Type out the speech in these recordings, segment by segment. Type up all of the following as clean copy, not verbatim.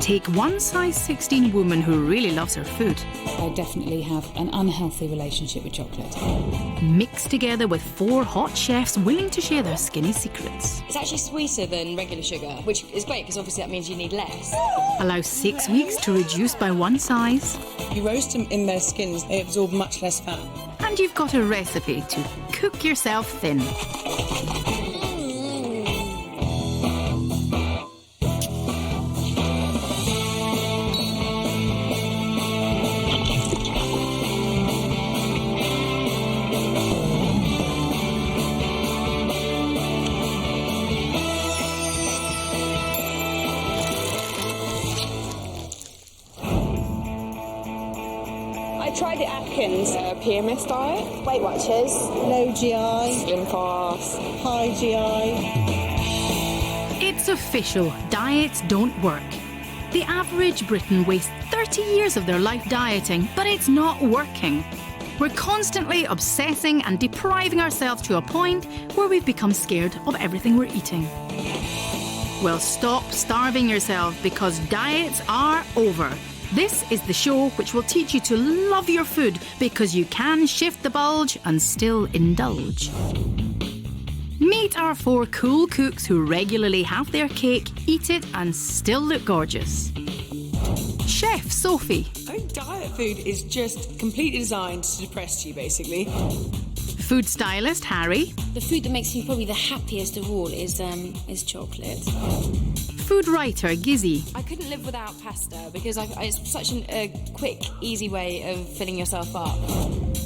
Take one size 16 woman who really loves her food. I definitely have an unhealthy relationship with chocolate. Mixed together with 4 hot chefs willing to share their skinny secrets. It's actually sweeter than regular sugar, which is great because obviously that means you need less. Allow 6 weeks to reduce by 1 size. You roast them in their skins, they absorb much less fat. And you've got a recipe to cook yourself thin. I tried the Atkins PMS diet, Weight Watchers, low GI, slim fast, high GI. It's official, diets don't work. The average Briton wastes 30 years of their life dieting, but it's not working. We're constantly obsessing and depriving ourselves to a point where we've become scared of everything we're eating. Well, stop starving yourself because diets are over. This is the show which will teach you to love your food because you can shift the bulge and still indulge. Meet our 4 cool cooks who regularly have their cake, eat it and still look gorgeous. Chef Sophie. I think diet food is just completely designed to depress you, basically. Food stylist Harry. The food that makes me probably the happiest of all is chocolate. Food writer Gizzi. I couldn't live without pasta because it's such a quick, easy way of filling yourself up.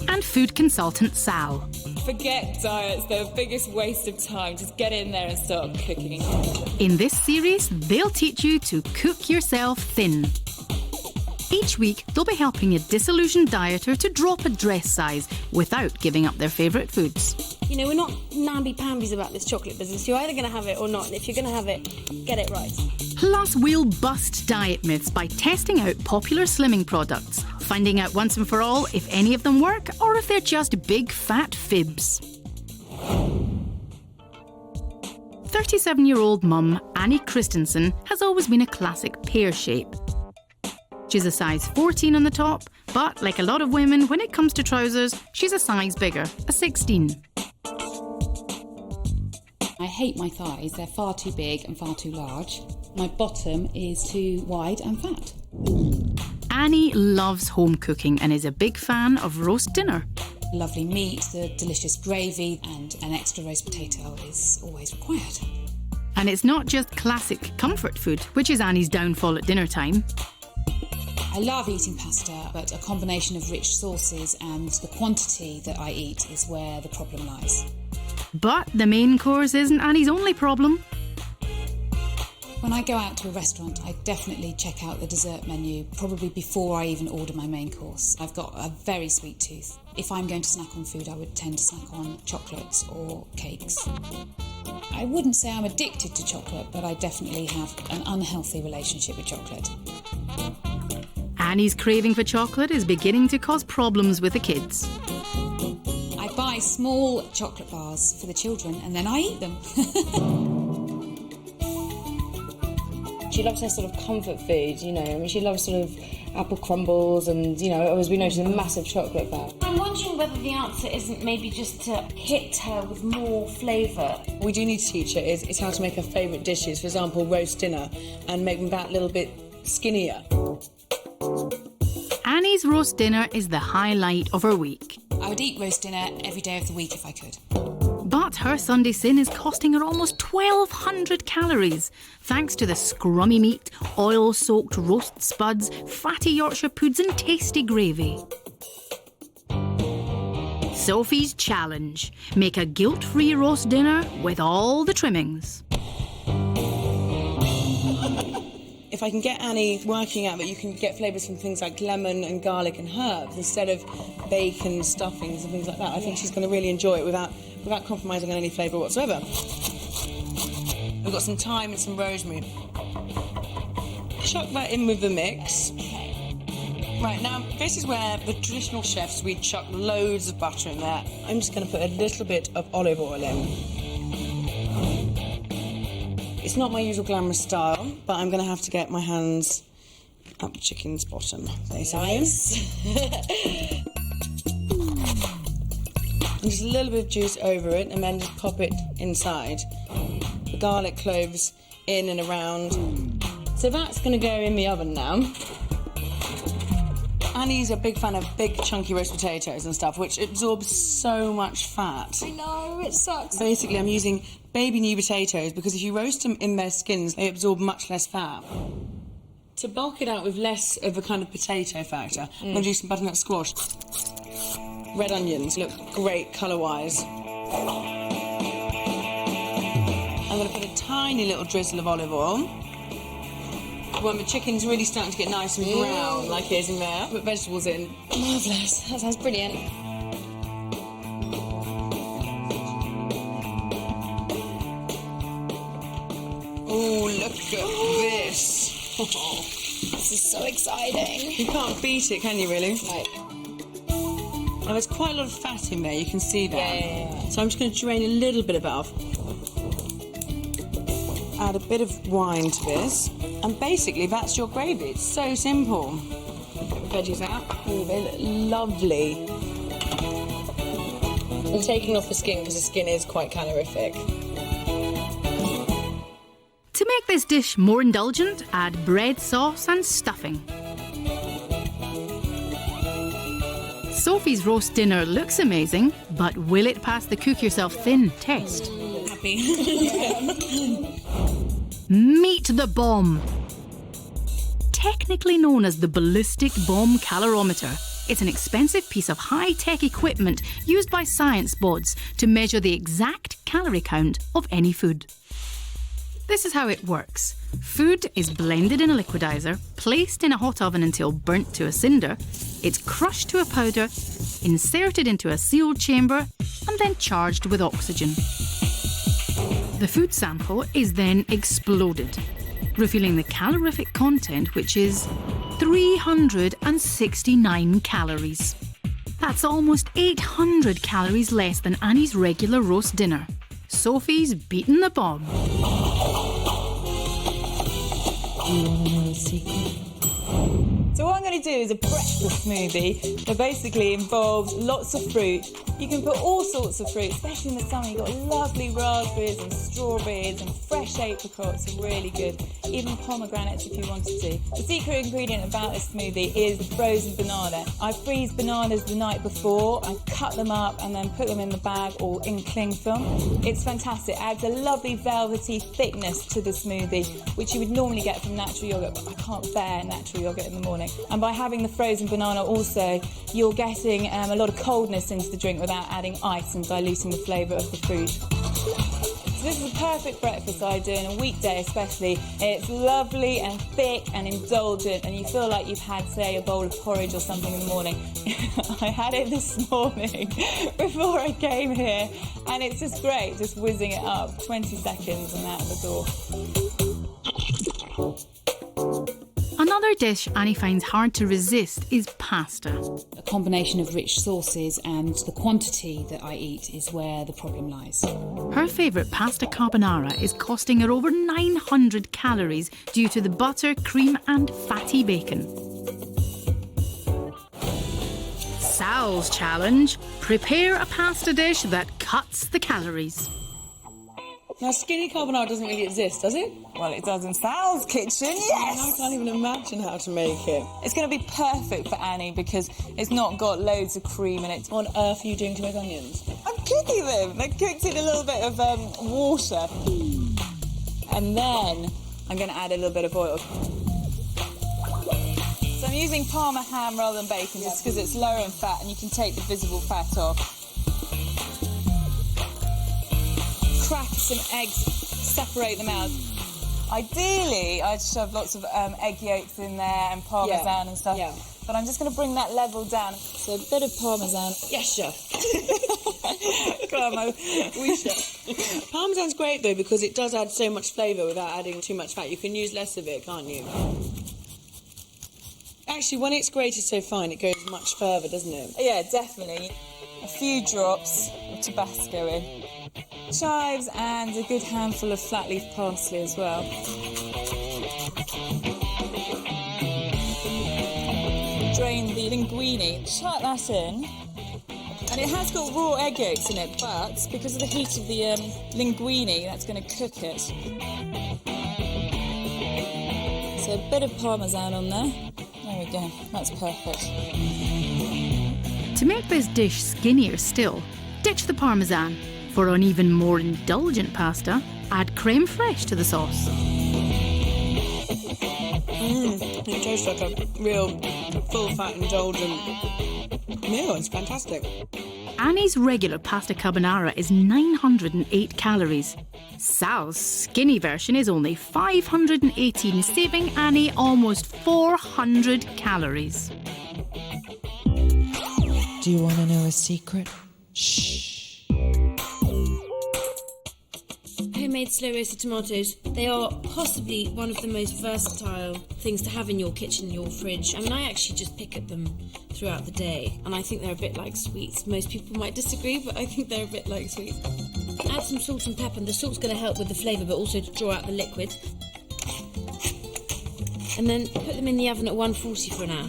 And food consultant Sal. Forget diets, they're the biggest waste of time. Just get in there and start cooking. In this series, they'll teach you to cook yourself thin. Each week, they'll be helping a disillusioned dieter to drop a dress size without giving up their favourite foods. You know, we're not namby-pambies about this chocolate business. You're either going to have it or not. And if you're going to have it, get it right. Plus, we'll bust diet myths by testing out popular slimming products, finding out once and for all if any of them work or if they're just big fat fibs. 37-year-old mum Annie Christensen has always been a classic pear shape. She's a size 14 on the top, but like a lot of women, when it comes to trousers, she's a size bigger, a 16. I hate my thighs. They're far too big and far too large. My bottom is too wide and fat. Annie loves home cooking and is a big fan of roast dinner. Lovely meat, the delicious gravy and an extra roast potato is always required. And it's not just classic comfort food, which is Annie's downfall at dinner time. I love eating pasta, but a combination of rich sauces and the quantity that I eat is where the problem lies. But the main course isn't Annie's only problem. When I go out to a restaurant, I definitely check out the dessert menu, probably before I even order my main course. I've got a very sweet tooth. If I'm going to snack on food, I would tend to snack on chocolates or cakes. I wouldn't say I'm addicted to chocolate, but I definitely have an unhealthy relationship with chocolate. Annie's craving for chocolate is beginning to cause problems with the kids. I buy small chocolate bars for the children and then I eat them. She loves her sort of comfort food, you know. I mean, she loves sort of apple crumbles and, you know, as we know, she's a massive chocolate fan. I'm wondering whether the answer isn't maybe just to hit her with more flavour. We do need to teach her is how to make her favourite dishes, for example, roast dinner, and make them that little bit skinnier. Annie's roast dinner is the highlight of her week. I would eat roast dinner every day of the week if I could. But her Sunday sin is costing her almost 1,200 calories, thanks to the scrummy meat, oil-soaked roast spuds, fatty Yorkshire puds and tasty gravy. Sophie's challenge: make a guilt-free roast dinner with all the trimmings. If I can get Annie working out that you can get flavours from things like lemon and garlic and herbs instead of bacon, stuffings and things like that, I think she's going to really enjoy it without compromising on any flavour whatsoever. We've got some thyme and some rosemary. Chuck that in with the mix. Right, now this is where the traditional chefs, we chuck loads of butter in there. I'm just going to put a little bit of olive oil in. It's not my usual glamorous style, but I'm going to have to get my hands up the chicken's bottom, basically. Nice. And just a little bit of juice over it, and then just pop it inside. The garlic cloves in and around. So that's going to go in the oven now. Annie's a big fan of big chunky roast potatoes and stuff, which absorbs so much fat. I know, it sucks. Basically, I'm using baby new potatoes because if you roast them in their skins, they absorb much less fat. To bulk it out with less of a kind of potato factor, I'm going to do some butternut squash. Red onions look great colour-wise. I'm going to put a tiny little drizzle of olive oil. When the chicken's really starting to get nice and brown, like it is in there, put vegetables in. Marvellous. That sounds brilliant. Oh, look at this. This is so exciting. You can't beat it, can you, really? No. Now, there's quite a lot of fat in there, you can see that. Yeah. So I'm just going to drain a little bit of it off. Add a bit of wine to this. And basically, that's your gravy. It's so simple. Get the veggies out. Oh, they look lovely. I'm taking off the skin because the skin is quite calorific. To make this dish more indulgent, add bread sauce and stuffing. Sophie's roast dinner looks amazing, but will it pass the cook yourself thin test? Happy. Meet the bomb. Technically known as the ballistic bomb calorimeter, it's an expensive piece of high-tech equipment used by science bods to measure the exact calorie count of any food. This is how it works. Food is blended in a liquidizer, placed in a hot oven until burnt to a cinder. It's crushed to a powder, inserted into a sealed chamber, and then charged with oxygen. The food sample is then exploded, revealing the calorific content, which is 369 calories. That's almost 800 calories less than Annie's regular roast dinner. Sophie's beaten the bomb. So what I'm going to do is a breakfast smoothie that basically involves lots of fruit. You can put all sorts of fruit, especially in the summer. You've got lovely raspberries and strawberries and fresh apricots are really good. Even pomegranates if you wanted to. The secret ingredient about this smoothie is the frozen banana. I freeze bananas the night before, I cut them up and then put them in the bag or in cling film. It's fantastic. It adds a lovely velvety thickness to the smoothie, which you would normally get from natural yogurt, but I can't bear natural yogurt in the morning. And by having the frozen banana also, you're getting a lot of coldness into the drink without adding ice and diluting the flavour of the food. So this is a perfect breakfast I do on a weekday especially. It's lovely and thick and indulgent and you feel like you've had, say, a bowl of porridge or something in the morning. I had it this morning before I came here and it's just great, just whizzing it up, 20 seconds and out the door. Another dish Annie finds hard to resist is pasta. A combination of rich sauces and the quantity that I eat is where the problem lies. Her favourite pasta carbonara is costing her over 900 calories due to the butter, cream and fatty bacon. Sal's challenge: prepare a pasta dish that cuts the calories. Now, skinny carbonara doesn't really exist, does it? Well, it does in Sal's kitchen, yes! I can't even imagine how to make it. It's going to be perfect for Annie because it's not got loads of cream in it. What on earth are you doing to make onions? I'm cooking them. They're cooked in a little bit of water. And then I'm going to add a little bit of oil. So I'm using Parma ham rather than bacon just because it's lower in fat and you can take the visible fat off. Crack some eggs, separate them out. Ideally, I'd shove lots of egg yolks in there and parmesan and stuff. Yeah. But I'm just going to bring that level down. So a bit of parmesan. Yes, chef. Come on, Oui, chef. Parmesan's great though because it does add so much flavour without adding too much fat. You can use less of it, can't you? Actually, when it's grated so fine, it goes much further, doesn't it? Yeah, definitely. A few drops of Tabasco in. chives and a good handful of flat leaf parsley as well. Drain the linguine, chuck that in. And it has got raw egg yolks in it, but because of the heat of the linguine, that's going to cook it. So a bit of parmesan on there. There we go, that's perfect. To make this dish skinnier still, ditch the parmesan. For an even more indulgent pasta, add creme fraiche to the sauce. It tastes like a real full-fat, indulgent meal. It's fantastic. Annie's regular pasta carbonara is 908 calories. Sal's skinny version is only 518, saving Annie almost 400 calories. Do you want to know a secret? Shh. Homemade slow roasted tomatoes. They are possibly one of the most versatile things to have in your kitchen, your fridge. I mean, I actually just pick at them throughout the day, and I think they're a bit like sweets. Most people might disagree, but I think they're a bit like sweets. Add some salt and pepper, and the salt's going to help with the flavour, but also to draw out the liquid. And then put them in the oven at 140 for an hour.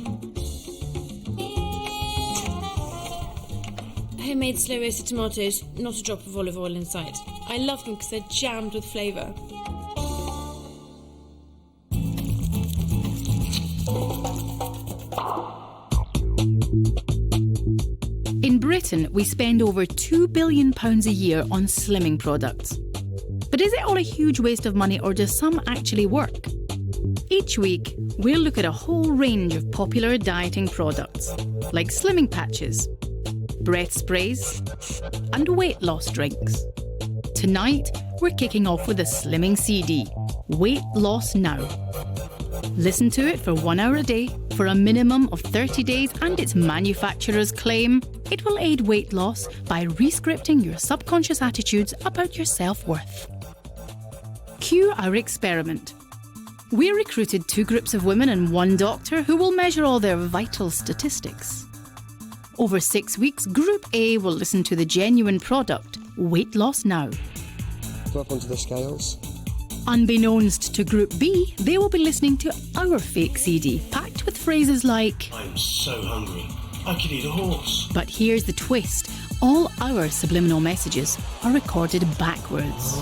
Homemade slow roasted tomatoes, not a drop of olive oil in sight. I love them because they're jammed with flavour. In Britain, we spend over £2 billion a year on slimming products. But is it all a huge waste of money, or does some actually work? Each week, we'll look at a whole range of popular dieting products, like slimming patches, breath sprays, and weight loss drinks. Tonight, we're kicking off with a slimming CD, Weight Loss Now. Listen to it for 1 hour a day for a minimum of 30 days, and its manufacturers claim it will aid weight loss by re-scripting your subconscious attitudes about your self-worth. Cue our experiment. We recruited 2 groups of women and 1 doctor who will measure all their vital statistics. Over 6 weeks, Group A will listen to the genuine product, Weight Loss Now. Go up onto the scales. Unbeknownst to Group B, they will be listening to our fake CD, packed with phrases like, I'm so hungry, I could eat a horse. But here's the twist, all our subliminal messages are recorded backwards.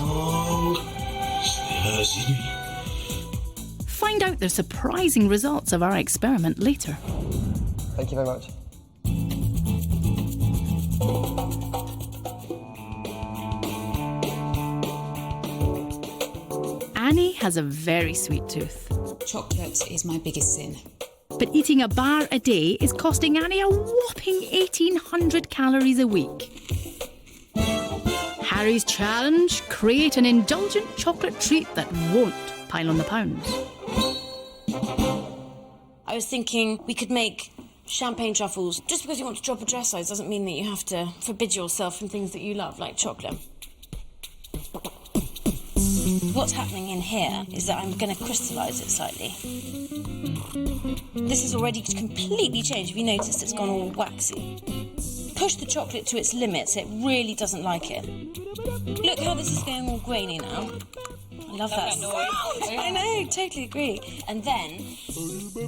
Find out the surprising results of our experiment later. Thank you very much. Annie has a very sweet tooth. Chocolate is my biggest sin. But eating a bar a day is costing Annie a whopping 1,800 calories a week. Harry's challenge: create an indulgent chocolate treat that won't pile on the pounds. I was thinking we could make champagne truffles. Just because you want to drop a dress size doesn't mean that you have to forbid yourself from things that you love, like chocolate. What's happening in here is that I'm going to crystallise it slightly. This has already completely changed. Have you noticed it's gone all waxy? Push the chocolate to its limits. It really doesn't like it. Look how this is going all grainy now. I love that. I know, totally agree. And then,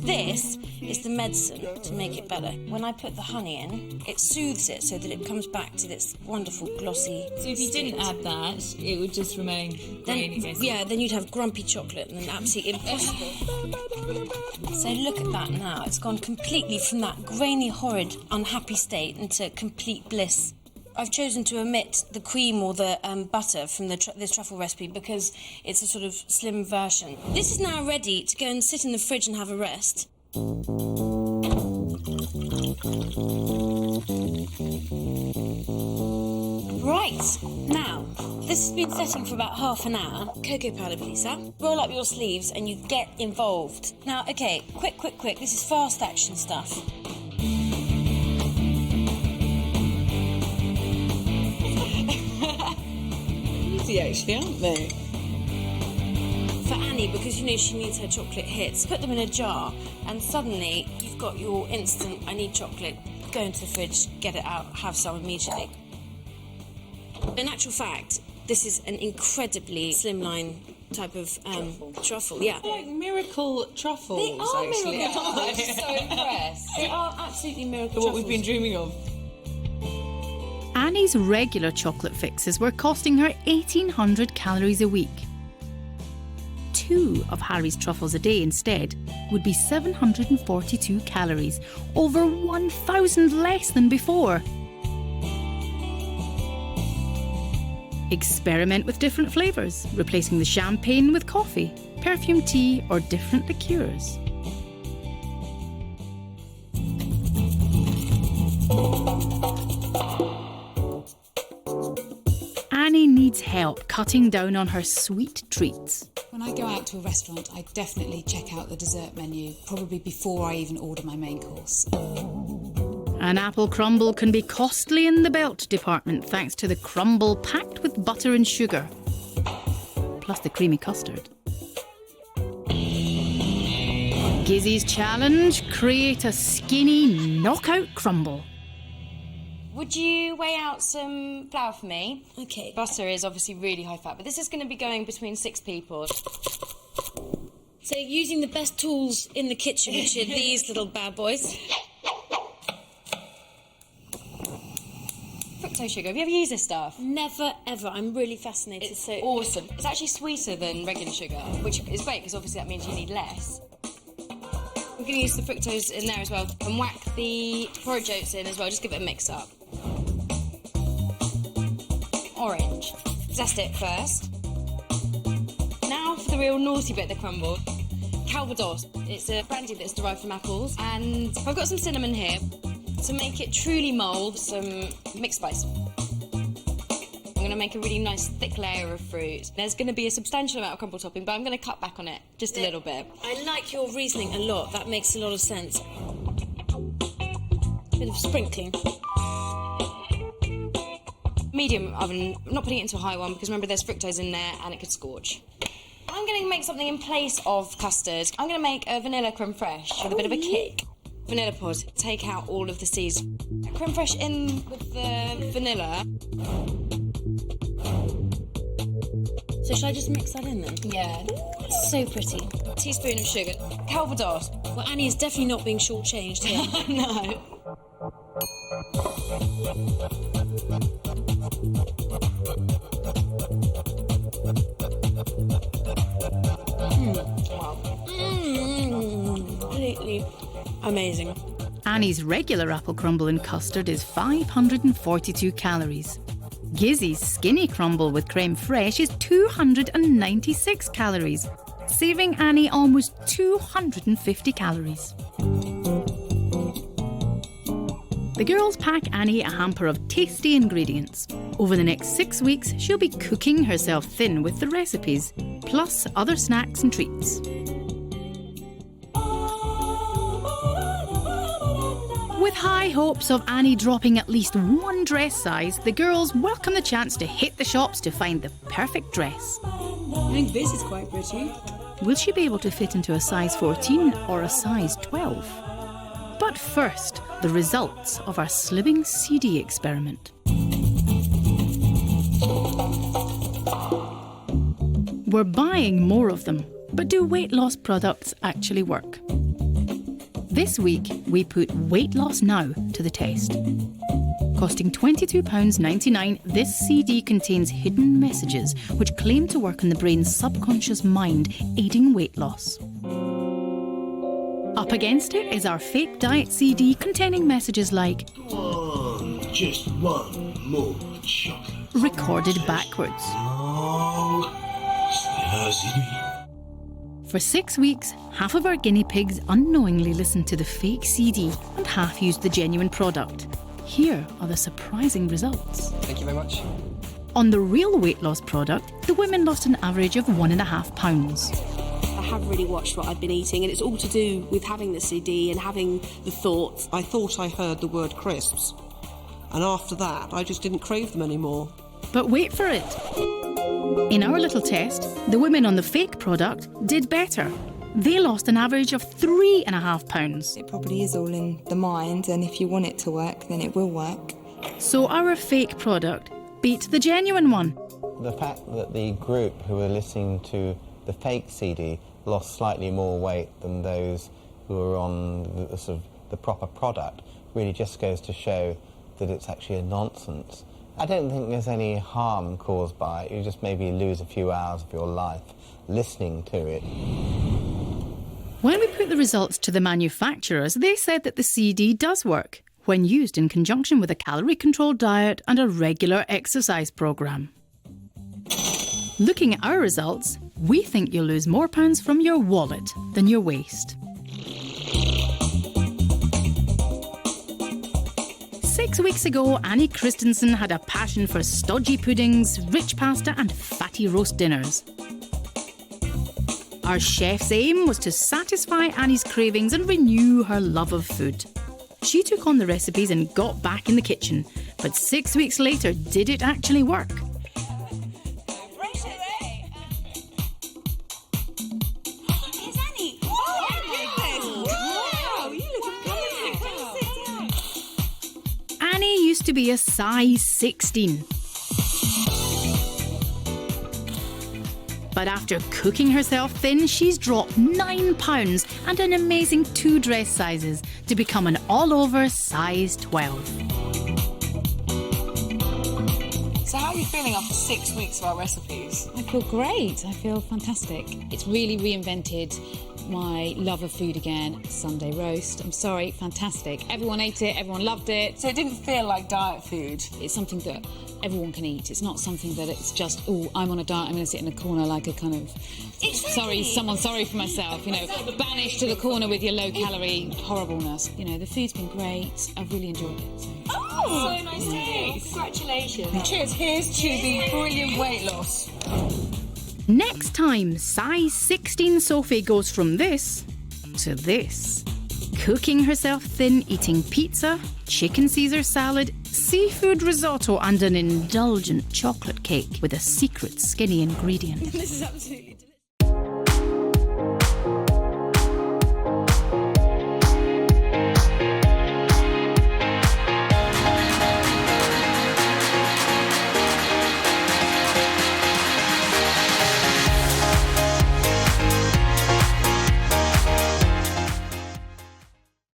this is the medicine to make it better. When I put the honey in, it soothes it so that it comes back to this wonderful glossy So if you didn't add that, it would just remain grainy, basically. Yeah, then you'd have grumpy chocolate and then absolutely impossible. So look at that now. It's gone completely from that grainy, horrid, unhappy state into complete bliss. I've chosen to omit the cream or the butter from this truffle recipe because it's a sort of slim version. This is now ready to go and sit in the fridge and have a rest. Right, now, this has been setting for about half an hour. Cocoa powder, please, Sal. Roll up your sleeves and you get involved. Now, okay, quick. This is fast action stuff. Easy, actually, aren't they? For Annie, because you know she needs her chocolate hits, put them in a jar and suddenly you've got your instant, I need chocolate, go into the fridge, get it out, have some immediately. In actual fact, This is an incredibly slimline type of truffle, yeah. Like miracle truffles, They are actually. miracle truffles. I'm so impressed. They are absolutely miracle What truffles. we've been dreaming of. Annie's regular chocolate fixes were costing her 1,800 calories a week. 2 of Harry's truffles a day instead would be 742 calories, over 1,000 less than before. Experiment with different flavours, replacing the champagne with coffee, perfume tea or different liqueurs. Annie needs help cutting down on her sweet treats. When I go out to a restaurant, I definitely check out the dessert menu, probably before I even order my main course. An apple crumble can be costly in the belt department thanks to the crumble packed with butter and sugar, plus the creamy custard. Gizzi's challenge: create a skinny knockout crumble. Would you weigh out some flour for me? Okay. Butter is obviously really high fat, but this is going to be going between 6 people. So using the best tools in the kitchen, which are these little bad boys. Fructose sugar, have you ever used this stuff? Never, ever. I'm really fascinated. It's awesome. It's actually sweeter than regular sugar, which is great because obviously that means you need less. I'm going to use the fructose in there as well and whack the porridge oats in as well, just give it a mix up. Orange. Zest it first. Now for the real naughty bit of the crumble. Calvados. It's a brandy that's derived from apples, and I've got some cinnamon here. To make it truly mould, some mixed spice. I'm going to make a really nice thick layer of fruit. There's going to be a substantial amount of crumble topping, but I'm going to cut back on it just a little bit. I like your reasoning a lot. That makes a lot of sense. Bit of sprinkling. Medium oven. I'm not putting it into a high one because remember there's fructose in there and it could scorch. I'm going to make something in place of custard. I'm going to make a vanilla creme fraiche with a bit of a kick. Vanilla pod, take out all of the seeds. Creme fraiche in with the vanilla. So should I just mix that in then? Yeah. It's so pretty. Teaspoon of sugar. Calvados. Well, Annie is definitely not being shortchanged here. No. Completely amazing. Annie's regular apple crumble and custard is 542 calories. Gizzi's skinny crumble with creme fraiche is 296 calories, saving Annie almost 250 calories. The girls pack Annie a hamper of tasty ingredients. Over the next 6 weeks, she'll be cooking herself thin with the recipes, plus other snacks and treats. With high hopes of Annie dropping at least 1 dress size, the girls welcome the chance to hit the shops to find the perfect dress. I think this is quite pretty. Will she be able to fit into a size 14 or a size 12? But first, the results of our slimming CD experiment. We're buying more of them, but do weight loss products actually work? This week, we put Weight Loss Now to the test. Costing £22.99, this CD contains hidden messages which claim to work on the brain's subconscious mind, aiding weight loss. Up against it is our fake diet CD containing messages like Just one more chocolate. recorded backwards. Oh, Stasi. For 6 weeks, half of our guinea pigs unknowingly listened to the fake CD and half used the genuine product. Here are the surprising results. Thank you very much. On the real weight loss product, the women lost an average of 1.5 pounds. I have really watched what I've been eating, and it's all to do with having the CD and having the thoughts. I thought I heard the word crisps, and after that I just didn't crave them anymore. But wait for it. In our little test, the women on the fake product did better. They lost an average of 3.5 pounds. It probably is all in the mind, and if you want it to work, then it will work. So our fake product beat the genuine one. The fact that the group who were listening to the fake CD lost slightly more weight than those who were on the proper product really just goes to show that it's actually a nonsense. I don't think there's any harm caused by it. You just maybe lose a few hours of your life listening to it. When we put the results to the manufacturers, they said that the CD does work when used in conjunction with a calorie-controlled diet and a regular exercise programme. Looking at our results, we think you'll lose more pounds from your wallet than your waist. 6 weeks ago, Annie Christensen had a passion for stodgy puddings, rich pasta and fatty roast dinners. Our chef's aim was to satisfy Annie's cravings and renew her love of food. She took on the recipes and got back in the kitchen, but 6 weeks later, did it actually work? Annie used to be a size 16. But after cooking herself thin, she's dropped 9 pounds and an amazing 2 dress sizes to become an all-over size 12. So how are you feeling after 6 weeks of our recipes? I feel great. I feel fantastic. It's really reinvented my love of food again. Sunday roast, I'm sorry, fantastic. Everyone ate it, everyone loved it. So it didn't feel like diet food? It's something that everyone can eat. It's not something that it's just, oh, I'm on a diet, I'm going to sit in a corner like a kind of, sorry for myself, you know, banished to the corner with your low-calorie horribleness. You know, the food's been great. I've really enjoyed it. So. Oh, so nice to hear. Congratulations. Cheers. Here's to the brilliant weight loss. Next time, size 16 Sophie goes from this to this. Cooking herself thin, eating pizza, chicken Caesar salad, seafood risotto and an indulgent chocolate cake with a secret skinny ingredient. This is absolutely